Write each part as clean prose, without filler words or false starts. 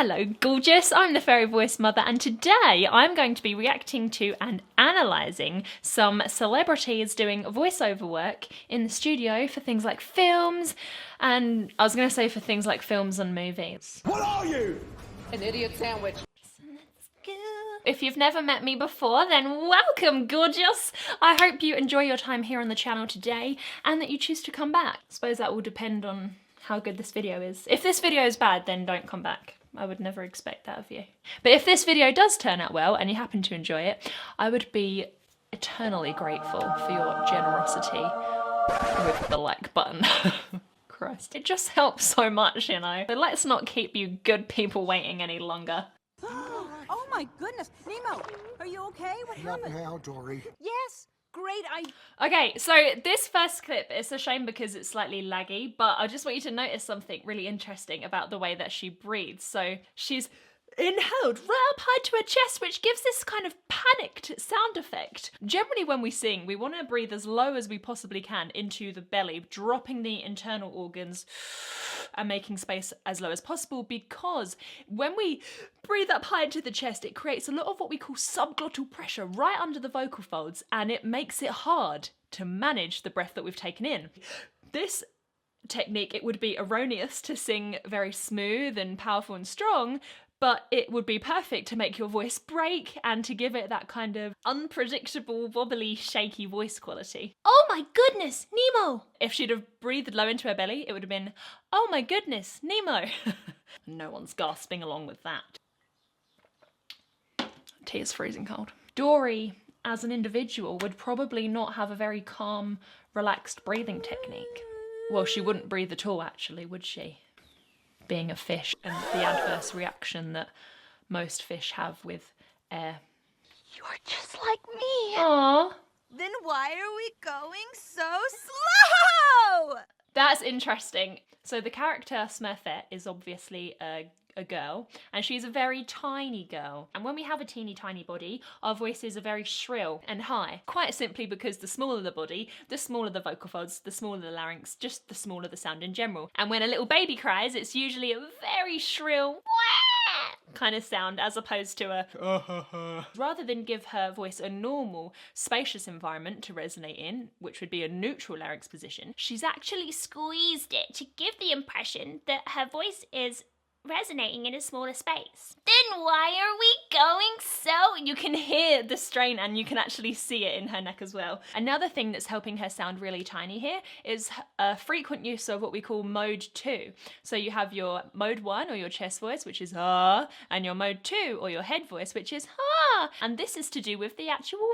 Hello gorgeous, I'm the Fairy Voice Mother and today I'm going to be reacting to and analysing some celebrities doing voiceover work in the studio for things like films and I was going to say for things like films and movies. What are you? An idiot sandwich. If you've never met me before, then welcome, gorgeous! I hope you enjoy your time here on the channel today and that you choose to come back. I suppose that will depend on how good this video is. If this video is bad, then don't come back. I would never expect that of you. But if this video does turn out well and you happen to enjoy it, I would be eternally grateful for your generosity with the like button. Christ, it just helps so much, you know. But let's not keep you good people waiting any longer. Oh my goodness, Nemo, are you okay? What happened? Not now, Dory. Yes, great. Okay, so this first clip, it's a shame because it's slightly laggy, but I just want you to notice something really interesting about the way that she breathes. So she's inhaled right up high to her chest, which gives this kind of panicked sound effect. Generally when we sing, we want to breathe as low as we possibly can into the belly, dropping the internal organs and making space as low as possible, because when we breathe up high into the chest, it creates a lot of what we call subglottal pressure right under the vocal folds, and it makes it hard to manage the breath that we've taken in. This technique, it would be erroneous to sing very smooth and powerful and strong, but it would be perfect to make your voice break and to give it that kind of unpredictable, wobbly, shaky voice quality. Oh my goodness, Nemo! If she'd have breathed low into her belly, it would have been, oh my goodness, Nemo! No one's gasping along with that. Tea is freezing cold. Dory, as an individual, would probably not have a very calm, relaxed breathing technique. Well, she wouldn't breathe at all, actually, would she? Being a fish and the adverse reaction that most fish have with air. You're just like me. Aww. Then why are we going so slow? That's interesting. So the character Smurfette is obviously a girl, and she's a very tiny girl. And when we have a teeny tiny body, our voices are very shrill and high. Quite simply because the smaller the body, the smaller the vocal folds, the smaller the larynx, just the smaller the sound in general. And when a little baby cries, it's usually a very shrill kind of sound as opposed to a rather than give her voice a normal spacious environment to resonate in, which would be a neutral larynx position, she's actually squeezed it to give the impression that her voice is resonating in a smaller space. Then why are we going so? You can hear the strain and you can actually see it in her neck as well. Another thing that's helping her sound really tiny here is a frequent use of what we call mode 2. So you have your mode 1 or your chest voice, which is ah, and your mode 2 or your head voice, which is ha. And this is to do with the actual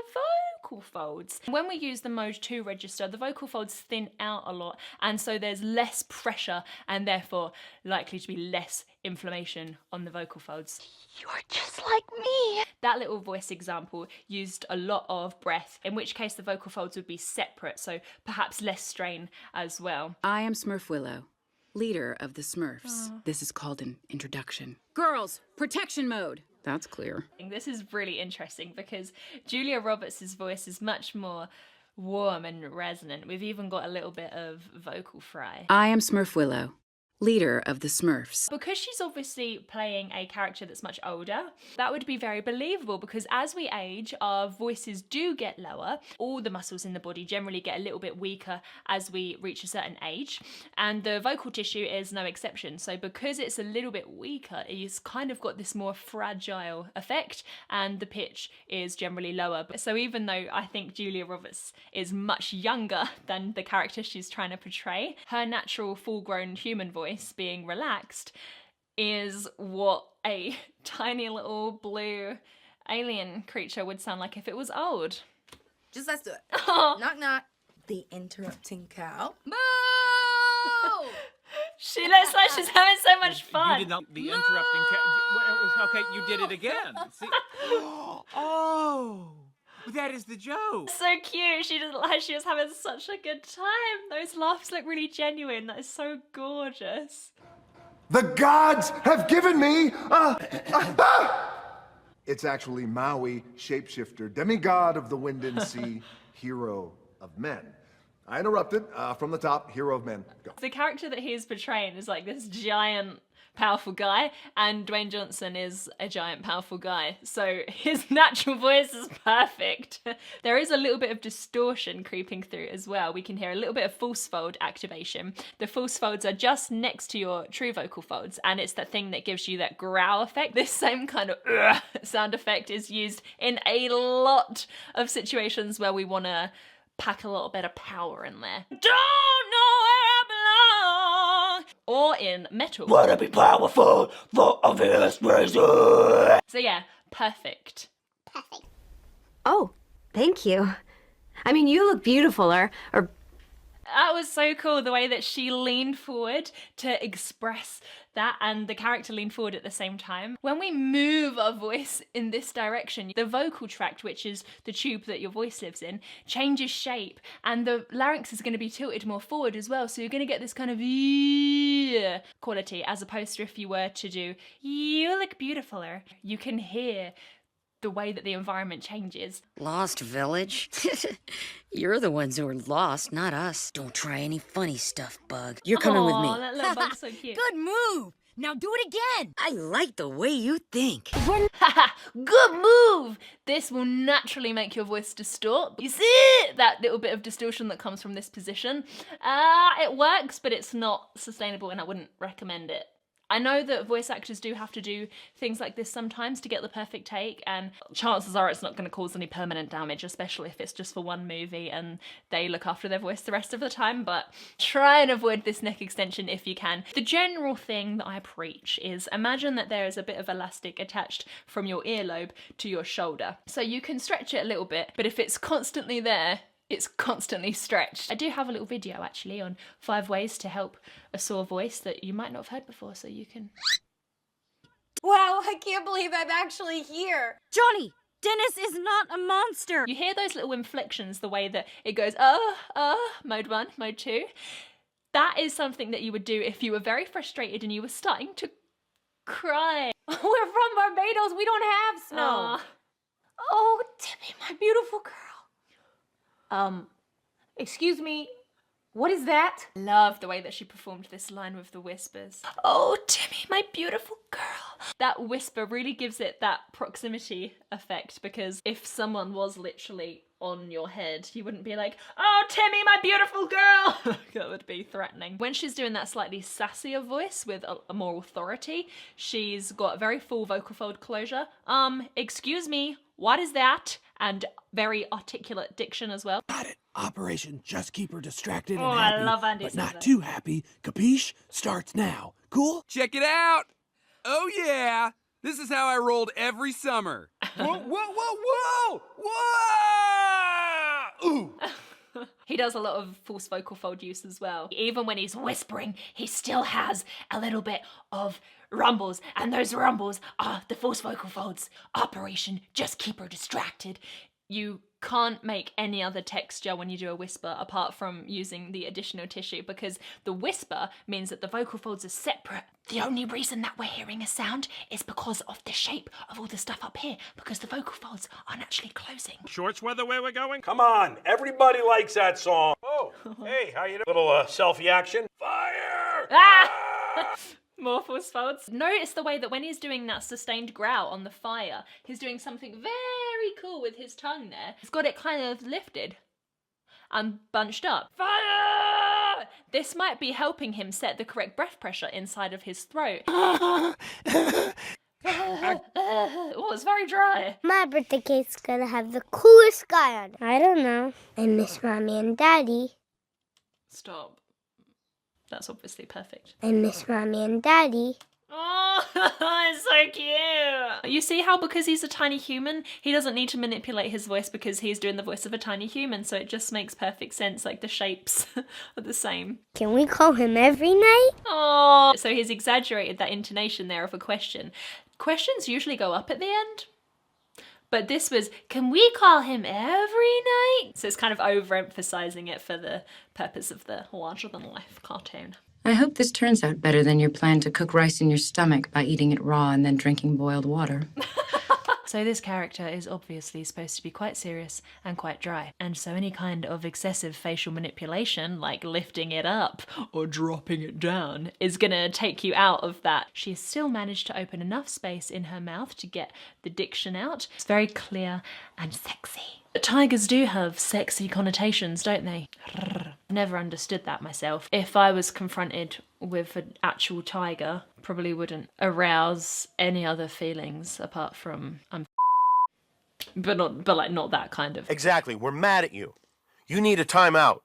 vocal folds. When we use the mode 2 register, the vocal folds thin out a lot, and so there's less pressure and therefore likely to be less inflammation on the vocal folds. You're just like me. That little voice example used a lot of breath, in which case the vocal folds would be separate, so perhaps less strain as well. I am Smurf Willow, leader of the Smurfs. This is called an introduction. Girls, protection mode. That's clear. This is really interesting because Julia Roberts' voice is much more warm and resonant. We've even got a little bit of vocal fry. I am Smurf Willow, leader of the Smurfs. Because she's obviously playing a character that's much older, that would be very believable because as we age, our voices do get lower. All the muscles in the body generally get a little bit weaker as we reach a certain age, and the vocal tissue is no exception. So because it's a little bit weaker, it's kind of got this more fragile effect and the pitch is generally lower. So even though I think Julia Roberts is much younger than the character she's trying to portray, her natural full-grown human voice being relaxed is what a tiny little blue alien creature would sound like if it was old. Just let's do it. Oh. Knock knock. The interrupting cow. Moo! She looks like she's having so much fun. You did not the interrupting cow. Okay, you did it again. See? Oh, that is the joke. So cute. She didn't like she was having such a good time. Those laughs look really genuine. That is so gorgeous. The gods have given me It's actually Maui, shapeshifter, demigod of the wind and sea, hero of men. I interrupted from the top, hero of men. Go. The character that he's portraying is like this giant powerful guy, and Dwayne Johnson is a giant, powerful guy. So his natural voice is perfect. There is a little bit of distortion creeping through as well. We can hear a little bit of false fold activation. The false folds are just next to your true vocal folds, and it's that thing that gives you that growl effect. This same kind of sound effect is used in a lot of situations where we want to pack a little bit of power in there. Don't know where I belong. Or in metal. Wanna be powerful for obvious reasons. So yeah, perfect. Oh, thank you. I mean, you look beautiful, or That was so cool, the way that she leaned forward to express that, and the character leaned forward at the same time. When we move our voice in this direction, the vocal tract, which is the tube that your voice lives in, changes shape, and the larynx is going to be tilted more forward as well, so you're going to get this kind of quality, as opposed to if you were to do, you look beautifuler. You can hear the way that the environment changes. Lost village? You're the ones who are lost, not us. Don't try any funny stuff, Bug. You're coming with me. Oh, that little bug's so cute. Good move. Now do it again. I like the way you think. Good move! This will naturally make your voice distort. You see that little bit of distortion that comes from this position? It works, but it's not sustainable, and I wouldn't recommend it. I know that voice actors do have to do things like this sometimes to get the perfect take, and chances are it's not going to cause any permanent damage, especially if it's just for one movie and they look after their voice the rest of the time, but try and avoid this neck extension if you can. The general thing that I preach is imagine that there is a bit of elastic attached from your earlobe to your shoulder. So you can stretch it a little bit, but if it's constantly there, it's constantly stretched. I do have a little video actually on 5 ways to help a sore voice that you might not have heard before, so you can... wow, I can't believe I'm actually here. Johnny, Dennis is not a monster. You hear those little inflections, the way that it goes, mode 1, mode 2. That is something that you would do if you were very frustrated and you were starting to cry. We're from Barbados, we don't have snow. Oh, Timmy, my beautiful girl. Excuse me, what is that? Love the way that she performed this line with the whispers. Oh, Timmy, my beautiful girl. That whisper really gives it that proximity effect, because if someone was literally on your head, you wouldn't be like, oh, Timmy, my beautiful girl. That would be threatening. When she's doing that slightly sassier voice with a more authority, she's got very full vocal fold closure. Excuse me, what is that? And very articulate diction as well. Got it. Operation Just Keep Her Distracted Oh, and Happy, I love Andy but says not that. too happy. Capiche? Starts now. Cool? Check it out! Oh yeah! This is how I rolled every summer. Whoa, whoa, whoa, whoa! Whoa! Ooh! He does a lot of false vocal fold use as well. Even when he's whispering, he still has a little bit of rumbles, and those rumbles are the false vocal folds. Operation Just Keep Her Distracted. You can't make any other texture when you do a whisper apart from using the additional tissue, because the whisper means that the vocal folds are separate. The only reason that we're hearing a sound is because of the shape of all the stuff up here, because the vocal folds aren't actually closing. Shorts weather where we're going? Come on, everybody likes that song. Oh, hey, how you doing? Little selfie action. Fire! Ah! More false folds. Notice the way that when he's doing that sustained growl on the fire, he's doing something very cool with his tongue there. He's got it kind of lifted and bunched up. Fire! This might be helping him set the correct breath pressure inside of his throat. Oh, it's very dry. My birthday cake's gonna have the coolest guy on it. I don't know. I miss Mommy and Daddy. Stop. That's obviously perfect. I miss Mommy and Daddy. Oh, it's so cute. You see how because he's a tiny human, he doesn't need to manipulate his voice because he's doing the voice of a tiny human, so it just makes perfect sense, like the shapes are the same. Can we call him every night? Oh, so he's exaggerated that intonation there of a question. Questions usually go up at the end. But this was, can we call him every night? So it's kind of overemphasizing it for the purpose of the larger-than-life cartoon. I hope this turns out better than your plan to cook rice in your stomach by eating it raw and then drinking boiled water. So this character is obviously supposed to be quite serious and quite dry, and so any kind of excessive facial manipulation, like lifting it up or dropping it down, is gonna take you out of that. She's still managed to open enough space in her mouth to get the diction out. It's very clear and sexy. Tigers do have sexy connotations, don't they? I've never understood that myself. If I was confronted with an actual tiger, probably wouldn't arouse any other feelings apart from but not that kind of. Exactly. We're mad at you. You need a timeout.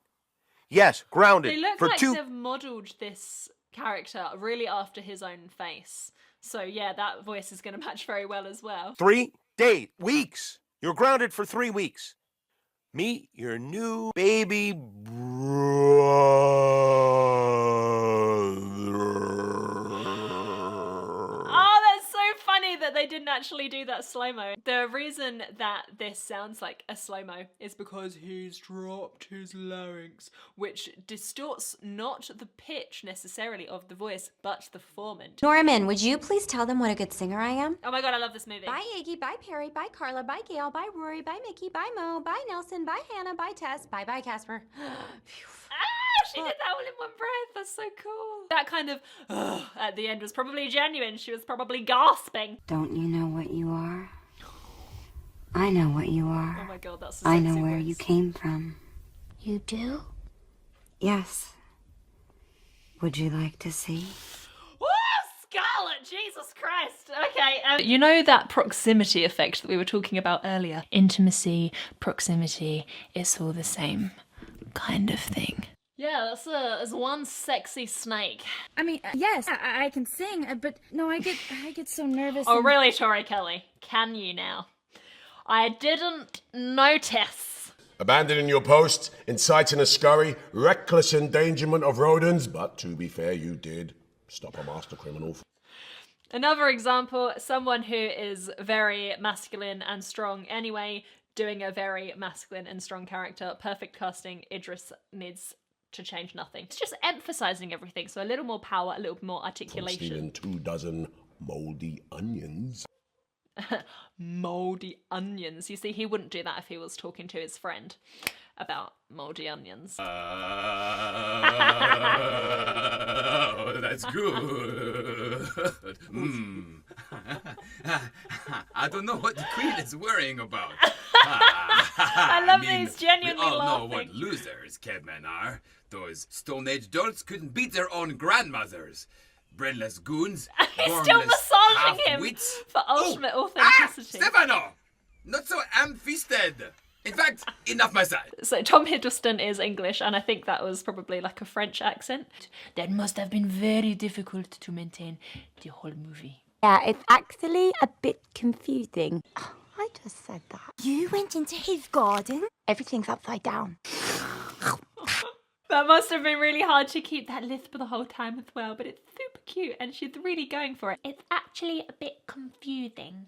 Yes, grounded. They look for like 2. they've modelled this character really after his own face. So yeah, that voice is going to match very well as well. 3 days, weeks. You're grounded for 3 weeks. Meet your new baby Oh, that's so funny that they didn't actually do that slow-mo. The reason that this sounds like a slow-mo is because he's dropped his larynx, which distorts not the pitch necessarily of the voice, but the formant. Norman, would you please tell them what a good singer I am? Oh my god, I love this movie. Bye Iggy, bye Perry, bye Carla, bye Gail, bye Rory, bye Mickey, bye Mo, bye Nelson, bye Hannah, bye Tess, bye Casper. She did that all in one breath. That's so cool. That kind of at the end was probably genuine. She was probably gasping. Don't you know what you are? I know what you are. Oh my god, that's a I sexy know where voice. you came from. You do? Yes. Would you like to see? Woo! Scarlett! Jesus Christ! Okay, you know that proximity effect that we were talking about earlier? Intimacy, proximity, it's all the same kind of thing. Yeah, that's one sexy snake. I mean, yes, I can sing, but no, I get so nervous. Oh, really, Tori Kelly? Can you now? I didn't notice. Abandoning your post, inciting a scurry, reckless endangerment of rodents, but to be fair, you did stop a master criminal. Another example, someone who is very masculine and strong anyway, doing a very masculine and strong character. Perfect casting. Idris needs to change nothing. It's just emphasizing everything, so a little more power, a little more articulation. Stealing 24 moldy onions. Moldy onions. You see, he wouldn't do that if he was talking to his friend about moldy onions. Oh, that's good. I don't know what the queen is worrying about. I love these genuinely we all laughing. know what losers cavemen are. Those Stone Age dolts couldn't beat their own grandmothers. Brainless goons. He's still massaging him half-wits. for ultimate authenticity. Stefano! Not so am-fisted. In fact, enough my side. So Tom Hiddleston is English, and I think that was probably like a French accent. That must have been very difficult to maintain the whole movie. Yeah, it's actually a bit confusing. Oh, I just said that. You went into his garden? Everything's upside down. That must have been really hard to keep that lisp the whole time as well, but it's super cute and she's really going for it. It's actually a bit confusing.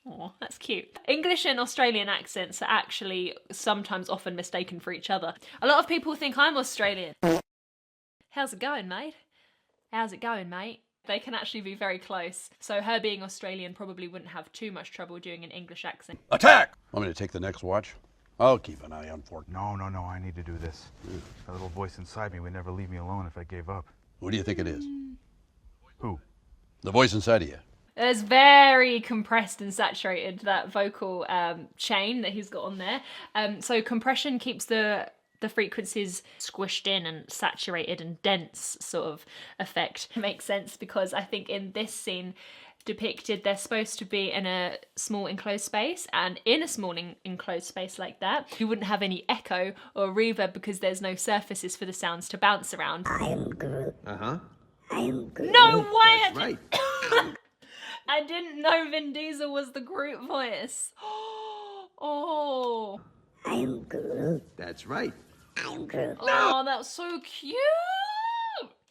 Oh, that's cute. English and Australian accents are actually sometimes often mistaken for each other. A lot of people think I'm Australian. How's it going, mate? How's it going, mate? They can actually be very close. So her being Australian probably wouldn't have too much trouble doing an English accent. Attack! Want me to take the next watch? I'll keep an eye on Fort. No, I need to do this. That little voice inside me would never leave me alone if I gave up. Who do you think it is? Who? The voice inside of you. It's very compressed and saturated, that vocal chain that he's got on there. So compression keeps the frequencies squished in and saturated and dense sort of effect. Makes sense because I think in this scene depicted they're supposed to be in a small enclosed space, and in a small enclosed space like that you wouldn't have any echo or reverb because there's no surfaces for the sounds to bounce around. I am Groot. Uh-huh. I am Groot. No way! That's right. I didn't know Vin Diesel was the Groot voice. Oh. I am Groot. That's right. I am Groot. Oh, that's so cute.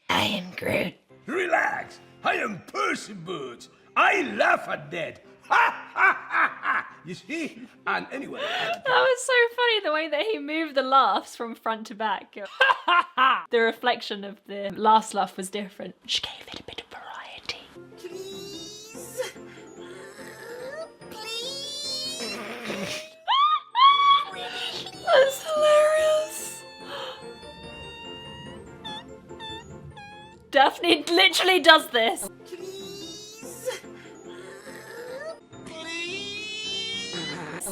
I am Groot. Relax. I am Puss in Boots. I laugh at that. Ha ha ha ha. You see? And anyway. That was so funny the way that he moved the laughs from front to back. The reflection of the last laugh was different. She gave it a bit of variety. Please. Please. He literally does this.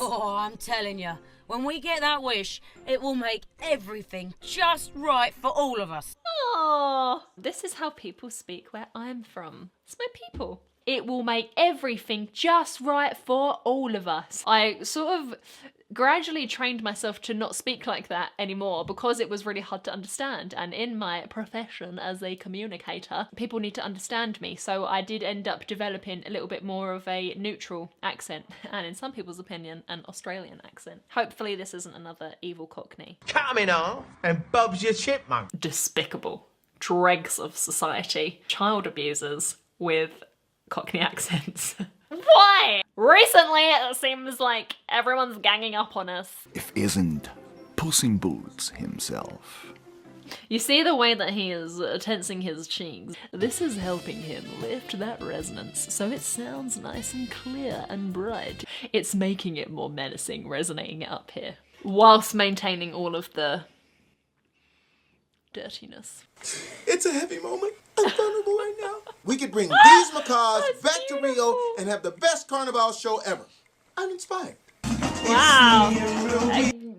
Oh, I'm telling you, when we get that wish, it will make everything just right for all of us. Oh, this is how people speak where I'm from. It's my people. It will make everything just right for all of us. I sort of gradually trained myself to not speak like that anymore because it was really hard to understand. And in my profession as a communicator, people need to understand me. So I did end up developing a little bit more of a neutral accent. And in some people's opinion, an Australian accent. Hopefully this isn't another evil Cockney. Coming on and Bob's your chipmunk. Despicable. Dregs of society. Child abusers with Cockney accents. Why? Recently it seems like everyone's ganging up on us. If isn't Puss in Boots himself. You see the way that he is tensing his cheeks? This is helping him lift that resonance so it sounds nice and clear and bright. It's making it more menacing, resonating it up here, whilst maintaining all of the dirtiness. It's a heavy moment. I'm vulnerable right now. We could bring these macaws back to Rio and have the best carnival show ever. I'm inspired. Wow.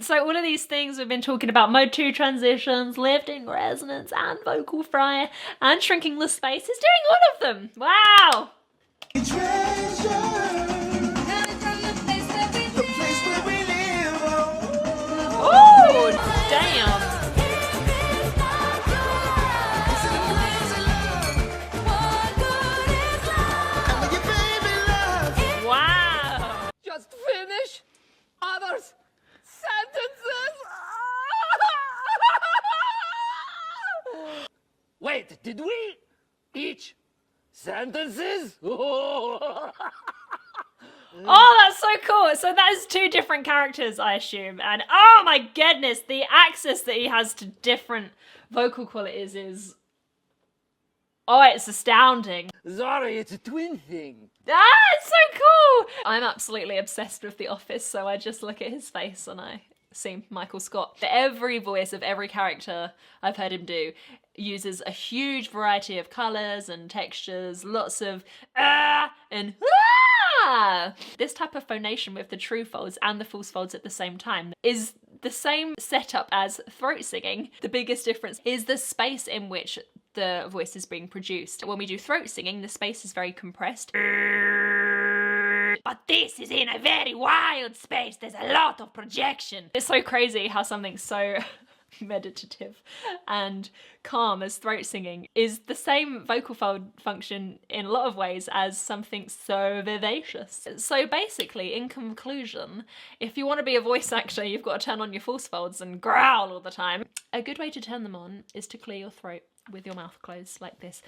So all of these things we've been talking about, mode 2 transitions, lifting resonance and vocal fry and shrinking the space, is doing all of them. Wow. Oh, damn. Wow. Just finish others' sentences. Wait, did we each sentences? Oh, that's so cool. So that is 2 different characters, I assume. And oh my goodness, the access that he has to different vocal qualities is... Oh, it's astounding. Sorry, it's a twin thing. Ah, it's so cool. I'm absolutely obsessed with The Office, so I just look at his face and I see Michael Scott. Every voice of every character I've heard him do uses a huge variety of colours and textures, lots of and This type of phonation with the true folds and the false folds at the same time is the same setup as throat singing. The biggest difference is the space in which the voice is being produced. When we do throat singing, the space is very compressed. But this is in a very wild space. There's a lot of projection. It's so crazy how something so meditative and calm as throat singing is the same vocal fold function in a lot of ways as something so vivacious. So basically, in conclusion, if you want to be a voice actor, you've got to turn on your false folds and growl all the time. A good way to turn them on is to clear your throat with your mouth closed like this.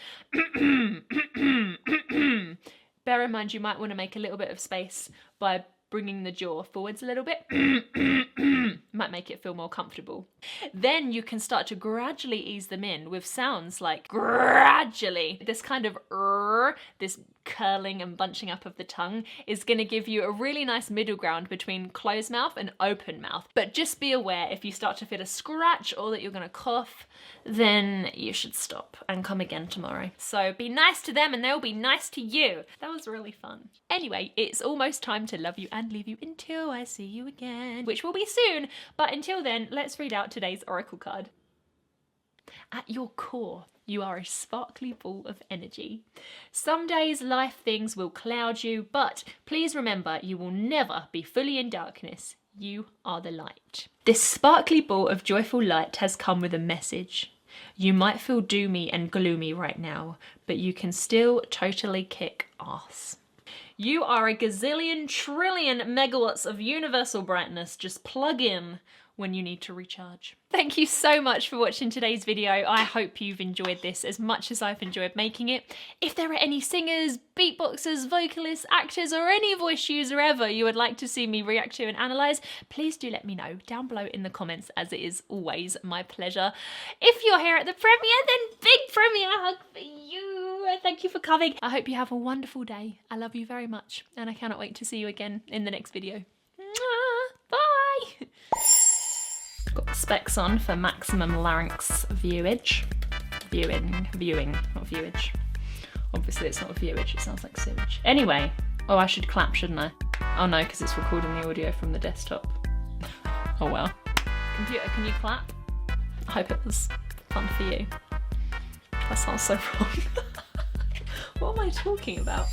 Bear in mind you might want to make a little bit of space by bringing the jaw forwards a little bit. Might make it feel more comfortable. Then you can start to gradually ease them in with sounds like gradually. This kind of this curling and bunching up of the tongue is going to give you a really nice middle ground between closed mouth and open mouth. But just be aware, if you start to feel a scratch or that you're going to cough, then you should stop and come again tomorrow. So be nice to them and they'll be nice to you. That was really fun. Anyway, it's almost time to love you and leave you until I see you again, which will be soon. But until then, let's read out today's oracle card. At your core, you are a sparkly ball of energy. Some days life things will cloud you, but please remember you will never be fully in darkness. You are the light. This sparkly ball of joyful light has come with a message. You might feel doomy and gloomy right now, but you can still totally kick ass. You are a gazillion trillion megawatts of universal brightness. Just plug in when you need to recharge. Thank you so much for watching today's video. I hope you've enjoyed this as much as I've enjoyed making it. If there are any singers, beatboxers, vocalists, actors, or any voice user ever you would like to see me react to and analyse, please do let me know down below in the comments, as it is always my pleasure. If you're here at the premiere, then big premiere hug for you. Thank you for coming. I hope you have a wonderful day. I love you very much, and I cannot wait to see you again in the next video. Bye! Got the specs on for maximum larynx viewage. Viewing, not viewage. Obviously it's not viewage, it sounds like sewage. Anyway, oh, I should clap, shouldn't I? Oh no, because it's recording the audio from the desktop. Oh well. Computer, can you clap? I hope it was fun for you. That sounds so wrong. What am I talking about?